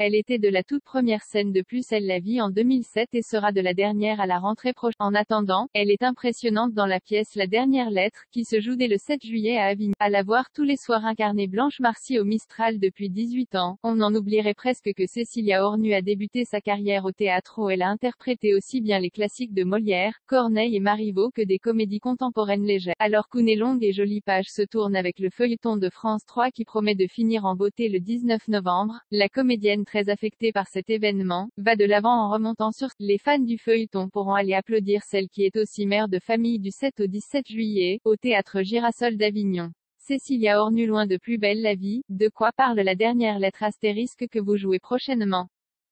Elle était de la toute première scène de Plus elle la vit en 2007 et sera de la dernière à la rentrée prochaine. En attendant, elle est impressionnante dans la pièce La dernière lettre, qui se joue dès le 7 juillet à Avignon. À la voir tous les soirs incarner Blanche Marcy au Mistral depuis 18 ans, on en oublierait presque que Cécilia Hornu a débuté sa carrière au théâtre où elle a interprété aussi bien les classiques de Molière, Corneille et Marivaux que des comédies contemporaines légères. Alors qu'une longue et jolie page se tourne avec le feuilleton de France 3 qui promet de finir en beauté le 19 novembre, la comédienne très affectée par cet événement, va de l'avant en remontant sur. Les fans du feuilleton pourront aller applaudir celle qui est aussi mère de famille du 7 au 17 juillet, au théâtre Girasol d'Avignon. Cécilia Hornu loin de Plus belle la vie, de quoi parle la dernière lettre astérisque que vous jouez prochainement.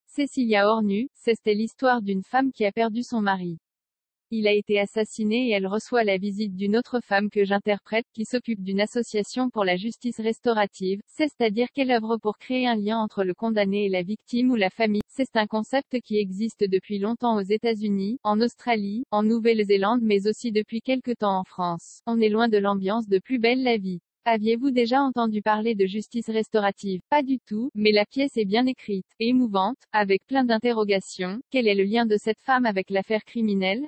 Cécilia Hornu, c'est l'histoire d'une femme qui a perdu son mari. Il a été assassiné et elle reçoit la visite d'une autre femme que j'interprète, qui s'occupe d'une association pour la justice restaurative, c'est-à-dire qu'elle œuvre pour créer un lien entre le condamné et la victime ou la famille. C'est un concept qui existe depuis longtemps aux États-Unis, en Australie, en Nouvelle-Zélande mais aussi depuis quelque temps en France. On est loin de l'ambiance de Plus belle la vie. Aviez-vous déjà entendu parler de justice restaurative? Pas du tout, mais la pièce est bien écrite, émouvante, avec plein d'interrogations. Quel est le lien de cette femme avec l'affaire criminelle?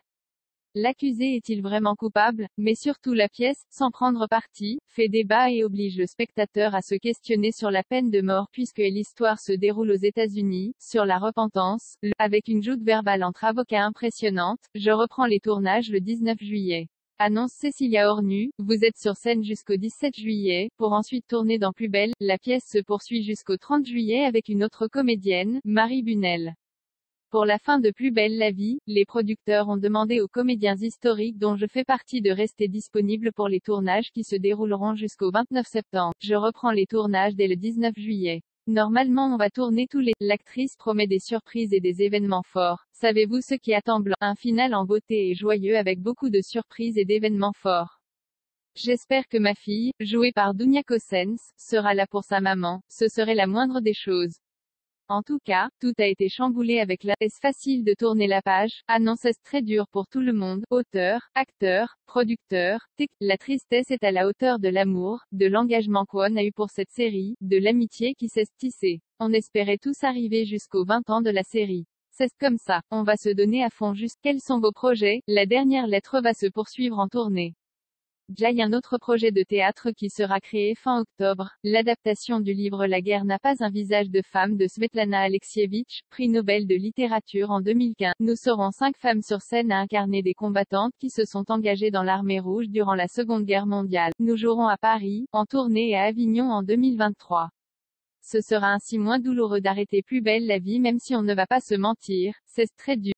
L'accusé est-il vraiment coupable? Mais surtout la pièce, sans prendre parti, fait débat et oblige le spectateur à se questionner sur la peine de mort puisque l'histoire se déroule aux États-Unis, sur la repentance, avec une joute verbale entre avocats impressionnante. Je reprends les tournages le 19 juillet. Annonce Cécilia Hornu, vous êtes sur scène jusqu'au 17 juillet, pour ensuite tourner dans Plus belle. La pièce se poursuit jusqu'au 30 juillet avec une autre comédienne, Marie Bunel. Pour la fin de Plus belle la vie, les producteurs ont demandé aux comédiens historiques dont je fais partie de rester disponibles pour les tournages qui se dérouleront jusqu'au 29 septembre. Je reprends les tournages dès le 19 juillet. Normalement on va tourner tous les. L'actrice promet des surprises et des événements forts. Savez-vous ce qui attend Blanche? Un final en beauté et joyeux avec beaucoup de surprises et d'événements forts. J'espère que ma fille, jouée par Dunia Cossens, sera là pour sa maman. Ce serait la moindre des choses. En tout cas, tout a été chamboulé avec la. Est-ce facile de tourner la page? Ah non, c'est très dur pour tout le monde, auteurs, acteurs, producteurs, La tristesse est à la hauteur de l'amour, de l'engagement qu'on a eu pour cette série, de l'amitié qui s'est tissée. On espérait tous arriver jusqu'aux 20 ans de la série. C'est comme ça, on va se donner à fond juste. Quels sont vos projets? La dernière lettre va se poursuivre en tournée. Jai un autre projet de théâtre qui sera créé fin octobre, l'adaptation du livre La guerre n'a pas un visage de femme de Svetlana Alexievitch, prix Nobel de littérature en 2015. Nous serons 5 femmes sur scène à incarner des combattantes qui se sont engagées dans l'armée rouge durant la Seconde Guerre mondiale. Nous jouerons à Paris, en tournée et à Avignon en 2023. Ce sera ainsi moins douloureux d'arrêter Plus belle la vie même si on ne va pas se mentir, c'est très dur.